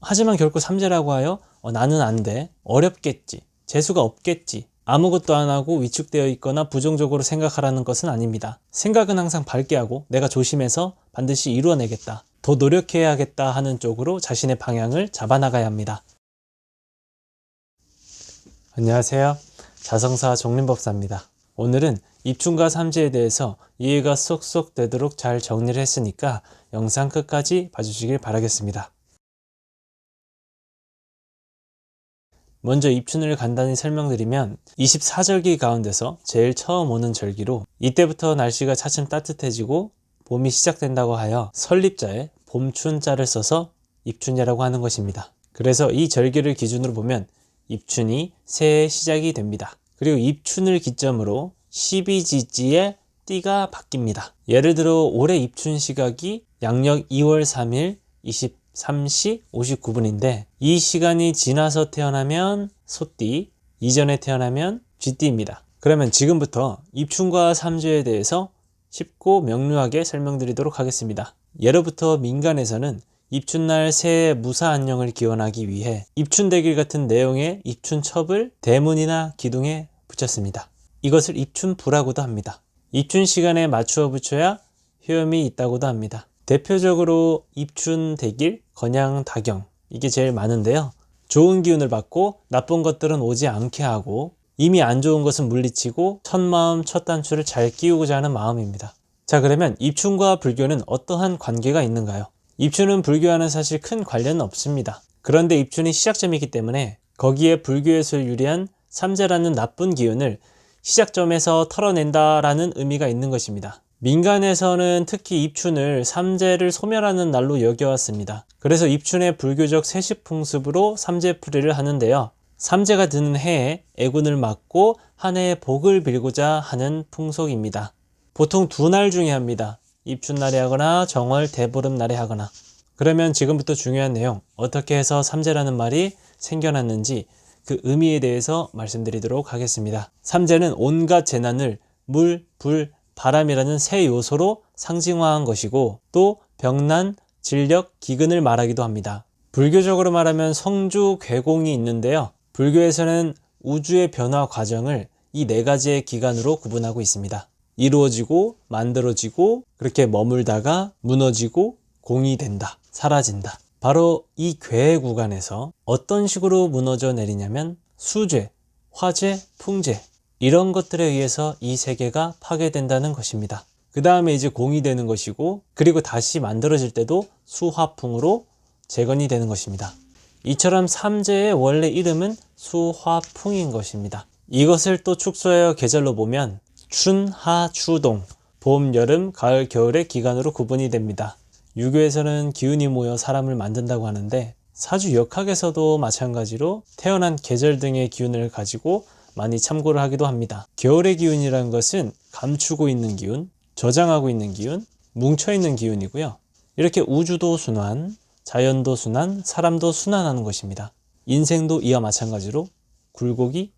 하지만 결코 삼재라고 하여 나는 안 돼, 어렵겠지, 재수가 없겠지, 아무것도 안 하고 위축되어 있거나 부정적으로 생각하라는 것은 아닙니다. 생각은 항상 밝게 하고 내가 조심해서 반드시 이루어내겠다, 더 노력해야겠다 하는 쪽으로 자신의 방향을 잡아나가야 합니다. 안녕하세요. 자성사 정림법사입니다. 오늘은 입춘과 삼재에 대해서 이해가 쏙쏙 되도록 잘 정리를 했으니까 영상 끝까지 봐주시길 바라겠습니다. 먼저 입춘을 간단히 설명드리면 24절기 가운데서 제일 처음 오는 절기로, 이때부터 날씨가 차츰 따뜻해지고 봄이 시작된다고 하여 설립자에 봄춘자를 써서 입춘이라고 하는 것입니다. 그래서 이 절기를 기준으로 보면 입춘이 새해의 시작이 됩니다. 그리고 입춘을 기점으로 12지지의 띠가 바뀝니다. 예를 들어 올해 입춘 시각이 양력 2월 3일 23시 59분인데 이 시간이 지나서 태어나면 소띠, 이전에 태어나면 쥐띠입니다. 그러면 지금부터 입춘과 삼재에 대해서 쉽고 명료하게 설명드리도록 하겠습니다. 예로부터 민간에서는 입춘날 새해 무사안녕을 기원하기 위해 입춘대길 같은 내용의 입춘첩을 대문이나 기둥에 붙였습니다. 이것을 입춘부라고도 합니다. 입춘 시간에 맞추어 붙여야 효험이 있다고도 합니다. 대표적으로 입춘대길, 건양다경, 이게 제일 많은데요. 좋은 기운을 받고 나쁜 것들은 오지 않게 하고 이미 안 좋은 것은 물리치고 첫 마음 첫 단추를 잘 끼우고자 하는 마음입니다. 자, 그러면 입춘과 불교는 어떠한 관계가 있는가요? 입춘은 불교와는 사실 큰 관련은 없습니다. 그런데 입춘이 시작점이기 때문에 거기에 불교에서 유래한 삼재라는 나쁜 기운을 시작점에서 털어낸다라는 의미가 있는 것입니다. 민간에서는 특히 입춘을 삼재를 소멸하는 날로 여겨왔습니다. 그래서 입춘의 불교적 세습풍습으로 삼재풀이를 하는데요. 삼재가 드는 해에 애군을 막고 한 해의 복을 빌고자 하는 풍속입니다. 보통 두 날 중에 합니다. 입춘날에 하거나 정월 대보름날에 하거나. 그러면 지금부터 중요한 내용, 어떻게 해서 삼재라는 말이 생겨났는지 그 의미에 대해서 말씀드리도록 하겠습니다. 삼재는 온갖 재난을 물, 불, 바람이라는 세 요소로 상징화한 것이고 또 병난, 진력, 기근을 말하기도 합니다. 불교적으로 말하면 성주, 괴공이 있는데요. 불교에서는 우주의 변화 과정을 이 네 가지의 기간으로 구분하고 있습니다. 이루어지고 만들어지고 그렇게 머물다가 무너지고 공이 된다, 사라진다. 바로 이 괴 구간에서 어떤 식으로 무너져 내리냐면 수재, 화재, 풍재, 이런 것들에 의해서 이 세계가 파괴된다는 것입니다. 그 다음에 이제 공이 되는 것이고 그리고 다시 만들어질 때도 수화풍으로 재건이 되는 것입니다. 이처럼 삼재의 원래 이름은 수화풍인 것입니다. 이것을 또 축소하여 계절로 보면 춘, 하, 추동, 봄, 여름, 가을, 겨울의 기간으로 구분이 됩니다. 유교에서는 기운이 모여 사람을 만든다고 하는데 사주역학에서도 마찬가지로 태어난 계절 등의 기운을 가지고 많이 참고를 하기도 합니다. 겨울의 기운이라는 것은 감추고 있는 기운, 저장하고 있는 기운, 뭉쳐있는 기운이고요. 이렇게 우주도 순환, 자연도 순환, 사람도 순환하는 것입니다. 인생도 이와 마찬가지로 굴곡이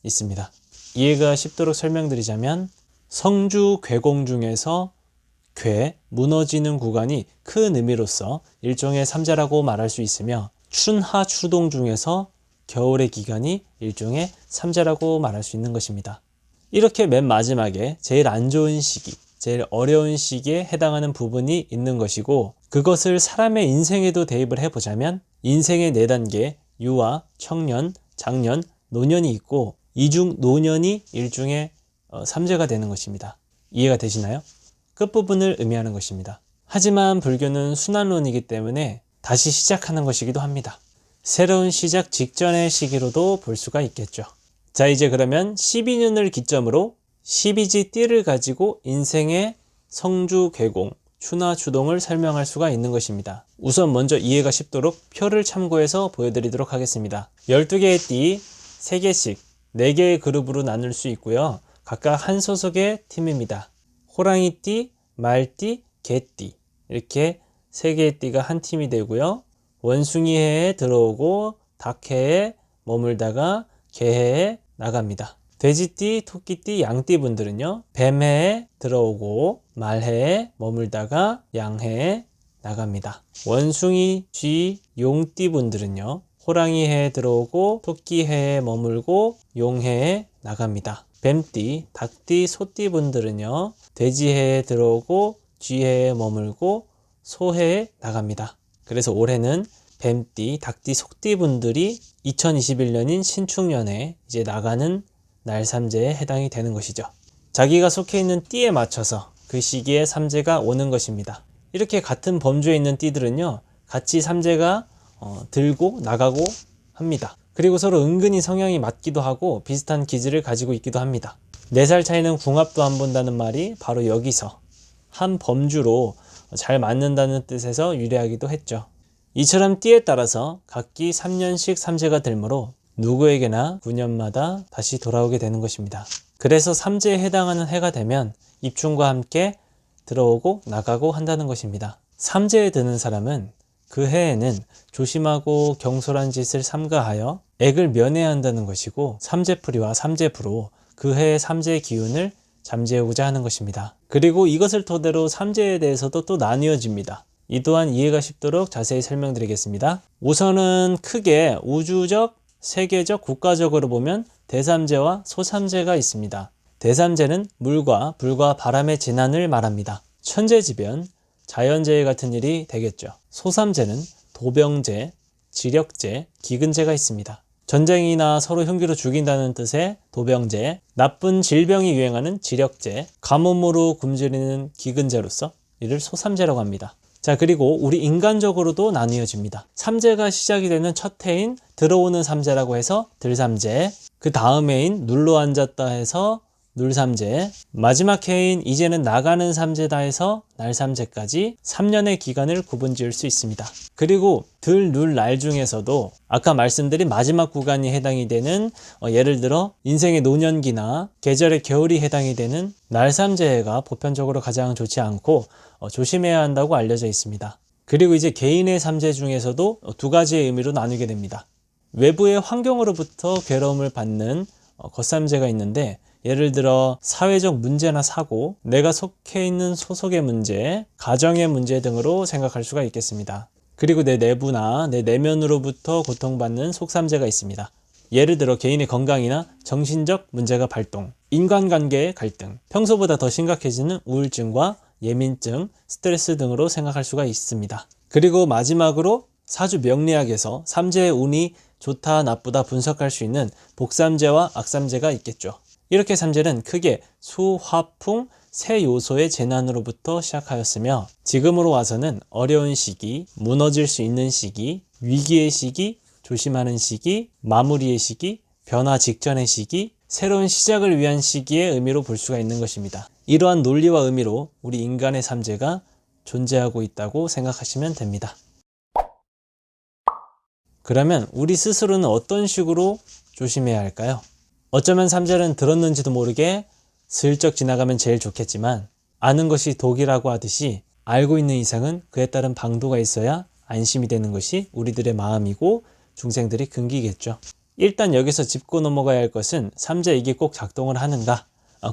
있습니다. 이해가 쉽도록 설명드리자면 성주, 괴공 중에서 괴, 무너지는 구간이 큰 의미로서 일종의 삼재라고 말할 수 있으며 춘하, 추동 중에서 겨울의 기간이 일종의 삼재라고 말할 수 있는 것입니다. 이렇게 맨 마지막에 제일 안 좋은 시기, 제일 어려운 시기에 해당하는 부분이 있는 것이고 그것을 사람의 인생에도 대입을 해보자면 인생의 4단계 유아, 청년, 장년, 노년이 있고 이 중 노년이 일종의 삼재가 되는 것입니다. 이해가 되시나요? 끝부분을 의미하는 것입니다. 하지만 불교는 순환론이기 때문에 다시 시작하는 것이기도 합니다. 새로운 시작 직전의 시기로도 볼 수가 있겠죠. 자, 이제 그러면 12년을 기점으로 12지 띠를 가지고 인생의 성주, 괴공, 추나 추동을 설명할 수가 있는 것입니다. 우선 먼저 이해가 쉽도록 표를 참고해서 보여드리도록 하겠습니다. 12개의 띠 3개씩 4개의 그룹으로 나눌 수 있고요. 각각 한 소속의 팀입니다. 호랑이띠, 말띠, 개띠, 이렇게 3개의 띠가 한 팀이 되고요. 원숭이해에 들어오고 닭해에 머물다가 개해에 나갑니다. 돼지띠, 토끼띠, 양띠 분들은요 뱀해에 들어오고 말해에 머물다가 양해에 나갑니다. 원숭이, 쥐, 용띠 분들은요, 호랑이 해에 들어오고 토끼 해에 머물고 용 해에 나갑니다. 뱀띠, 닭띠, 소띠 분들은요, 돼지 해에 들어오고 쥐 해에 머물고 소 해에 나갑니다. 그래서 올해는 뱀띠, 닭띠, 소띠 분들이 2021년인 신축년에 이제 나가는 날삼재에 해당이 되는 것이죠. 자기가 속해 있는 띠에 맞춰서 그 시기에 삼재가 오는 것입니다. 이렇게 같은 범주에 있는 띠들은요, 같이 삼재가 들고 나가고 합니다. 그리고 서로 은근히 성향이 맞기도 하고 비슷한 기질을 가지고 있기도 합니다. 4살 차이는 궁합도 안 본다는 말이 바로 여기서 한 범주로 잘 맞는다는 뜻에서 유래하기도 했죠. 이처럼 띠에 따라서 각기 3년씩 삼재가 들므로 누구에게나 9년마다 다시 돌아오게 되는 것입니다. 그래서 삼재에 해당하는 해가 되면 입춘과 함께 들어오고 나가고 한다는 것입니다. 삼재에 드는 사람은 그 해에는 조심하고 경솔한 짓을 삼가하여 액을 면해야 한다는 것이고, 삼재풀이와 삼재부로 그 해의 삼재의 기운을 잠재우고자 하는 것입니다. 그리고 이것을 토대로 삼재에 대해서도 또 나뉘어집니다. 이 또한 이해가 쉽도록 자세히 설명드리겠습니다. 우선은 크게 우주적, 세계적, 국가적으로 보면 대삼재와 소삼재가 있습니다. 대삼재는 물과 불과 바람의 재난을 말합니다. 천재지변, 자연재해 같은 일이 되겠죠. 소삼재는 도병재, 지력재, 기근재가 있습니다. 전쟁이나 서로 흉기로 죽인다는 뜻의 도병재, 나쁜 질병이 유행하는 지력재, 가뭄으로 굶주리는 기근재로서 이를 소삼재라고 합니다. 자, 그리고 우리 인간적으로도 나뉘어집니다. 삼재가 시작이 되는 첫 해인 들어오는 삼재라고 해서 들삼재, 그 다음 해인 눌러 앉았다 해서 눌삼재, 마지막 해인 이제는 나가는 삼재다 해서 날삼재까지 3년의 기간을 구분 지을 수 있습니다. 그리고 들, 눌, 날 중에서도 아까 말씀드린 마지막 구간이 해당이 되는 예를 들어 인생의 노년기나 계절의 겨울이 해당이 되는 날삼재해가 보편적으로 가장 좋지 않고 조심해야 한다고 알려져 있습니다. 그리고 이제 개인의 삼재 중에서도 2가지의 의미로 나누게 됩니다. 외부의 환경으로부터 괴로움을 받는 겉삼재가 있는데, 예를 들어 사회적 문제나 사고, 내가 속해 있는 소속의 문제, 가정의 문제 등으로 생각할 수가 있겠습니다. 그리고 내 내부나 내 내면으로부터 고통받는 속삼재가 있습니다. 예를 들어 개인의 건강이나 정신적 문제가 발동, 인간관계의 갈등, 평소보다 더 심각해지는 우울증과 예민증, 스트레스 등으로 생각할 수가 있습니다. 그리고 마지막으로 사주 명리학에서 삼재의 운이 좋다 나쁘다 분석할 수 있는 복삼재와 악삼재가 있겠죠. 이렇게 삼재는 크게 수, 화, 풍 세 요소의 재난으로부터 시작하였으며, 지금으로 와서는 어려운 시기, 무너질 수 있는 시기, 위기의 시기, 조심하는 시기, 마무리의 시기, 변화 직전의 시기, 새로운 시작을 위한 시기의 의미로 볼 수가 있는 것입니다. 이러한 논리와 의미로 우리 인간의 삼재가 존재하고 있다고 생각하시면 됩니다. 그러면 우리 스스로는 어떤 식으로 조심해야 할까요? 어쩌면 삼재는 들었는지도 모르게 슬쩍 지나가면 제일 좋겠지만, 아는 것이 독이라고 하듯이 알고 있는 이상은 그에 따른 방도가 있어야 안심이 되는 것이 우리들의 마음이고 중생들이 근기겠죠. 일단 여기서 짚고 넘어가야 할 것은 삼재 이게 꼭 작동을 하는가?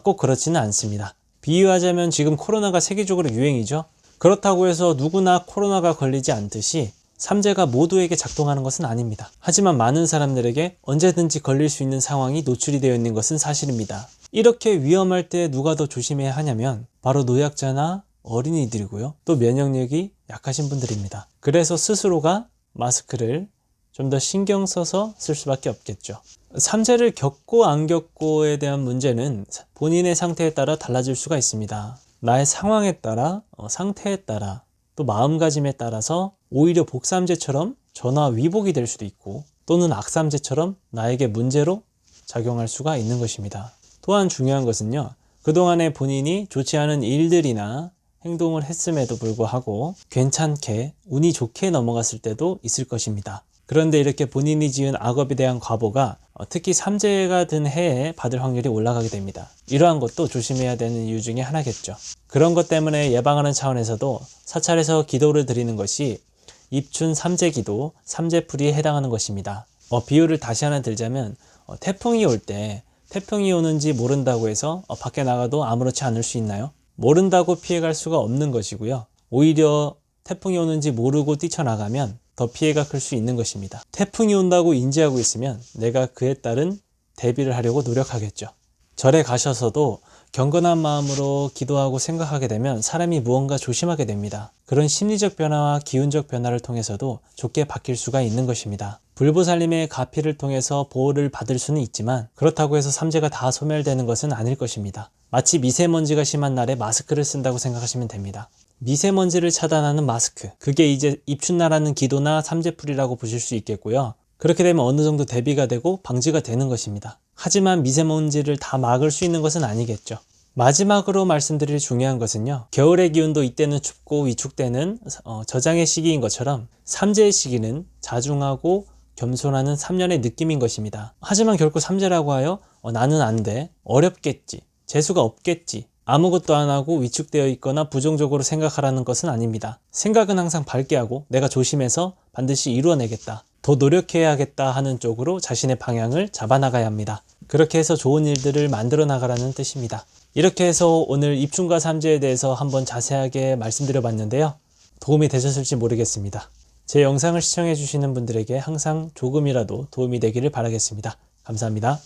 꼭 그렇지는 않습니다. 비유하자면 지금 코로나가 세계적으로 유행이죠. 그렇다고 해서 누구나 코로나가 걸리지 않듯이 삼재가 모두에게 작동하는 것은 아닙니다. 하지만 많은 사람들에게 언제든지 걸릴 수 있는 상황이 노출이 되어 있는 것은 사실입니다. 이렇게 위험할 때 누가 더 조심해야 하냐면 바로 노약자나 어린이들이고요. 또 면역력이 약하신 분들입니다. 그래서 스스로가 마스크를 좀 더 신경 써서 쓸 수밖에 없겠죠. 삼재를 겪고 안 겪고에 대한 문제는 본인의 상태에 따라 달라질 수가 있습니다. 나의 상황에 따라, 상태에 따라, 또 마음가짐에 따라서 오히려 복삼재처럼 전화 위복이 될 수도 있고, 또는 악삼재처럼 나에게 문제로 작용할 수가 있는 것입니다. 또한 중요한 것은요, 그동안에 본인이 좋지 않은 일들이나 행동을 했음에도 불구하고 괜찮게 운이 좋게 넘어갔을 때도 있을 것입니다. 그런데 이렇게 본인이 지은 악업에 대한 과보가 특히 삼재가 든 해에 받을 확률이 올라가게 됩니다. 이러한 것도 조심해야 되는 이유 중에 하나겠죠. 그런 것 때문에 예방하는 차원에서도 사찰에서 기도를 드리는 것이 입춘 삼재기도, 삼재풀이에 해당하는 것입니다. 비유를 다시 하나 들자면 태풍이 올 때 태풍이 오는지 모른다고 해서 밖에 나가도 아무렇지 않을 수 있나요? 모른다고 피해갈 수가 없는 것이고요. 오히려 태풍이 오는지 모르고 뛰쳐나가면 더 피해가 클 수 있는 것입니다. 태풍이 온다고 인지하고 있으면 내가 그에 따른 대비를 하려고 노력하겠죠. 절에 가셔서도 경건한 마음으로 기도하고 생각하게 되면 사람이 무언가 조심하게 됩니다. 그런 심리적 변화와 기운적 변화를 통해서도 좋게 바뀔 수가 있는 것입니다. 불보살님의 가피를 통해서 보호를 받을 수는 있지만 그렇다고 해서 삼재가 다 소멸되는 것은 아닐 것입니다. 마치 미세먼지가 심한 날에 마스크를 쓴다고 생각하시면 됩니다. 미세먼지를 차단하는 마스크, 그게 이제 입춘나라는 기도나 삼재풀이라고 보실 수 있겠고요. 그렇게 되면 어느 정도 대비가 되고 방지가 되는 것입니다. 하지만 미세먼지를 다 막을 수 있는 것은 아니겠죠. 마지막으로 말씀드릴 중요한 것은요, 겨울의 기운도 이때는 춥고 위축되는 저장의 시기인 것처럼 삼재의 시기는 자중하고 겸손하는 3년의 느낌인 것입니다. 하지만 결코 삼재라고 하여 나는 안 돼, 어렵겠지, 재수가 없겠지, 아무것도 안 하고 위축되어 있거나 부정적으로 생각하라는 것은 아닙니다. 생각은 항상 밝게 하고 내가 조심해서 반드시 이루어내겠다, 더 노력해야겠다 하는 쪽으로 자신의 방향을 잡아나가야 합니다. 그렇게 해서 좋은 일들을 만들어 나가라는 뜻입니다. 이렇게 해서 오늘 입춘과 삼재에 대해서 한번 자세하게 말씀드려 봤는데요. 도움이 되셨을지 모르겠습니다. 제 영상을 시청해 주시는 분들에게 항상 조금이라도 도움이 되기를 바라겠습니다. 감사합니다.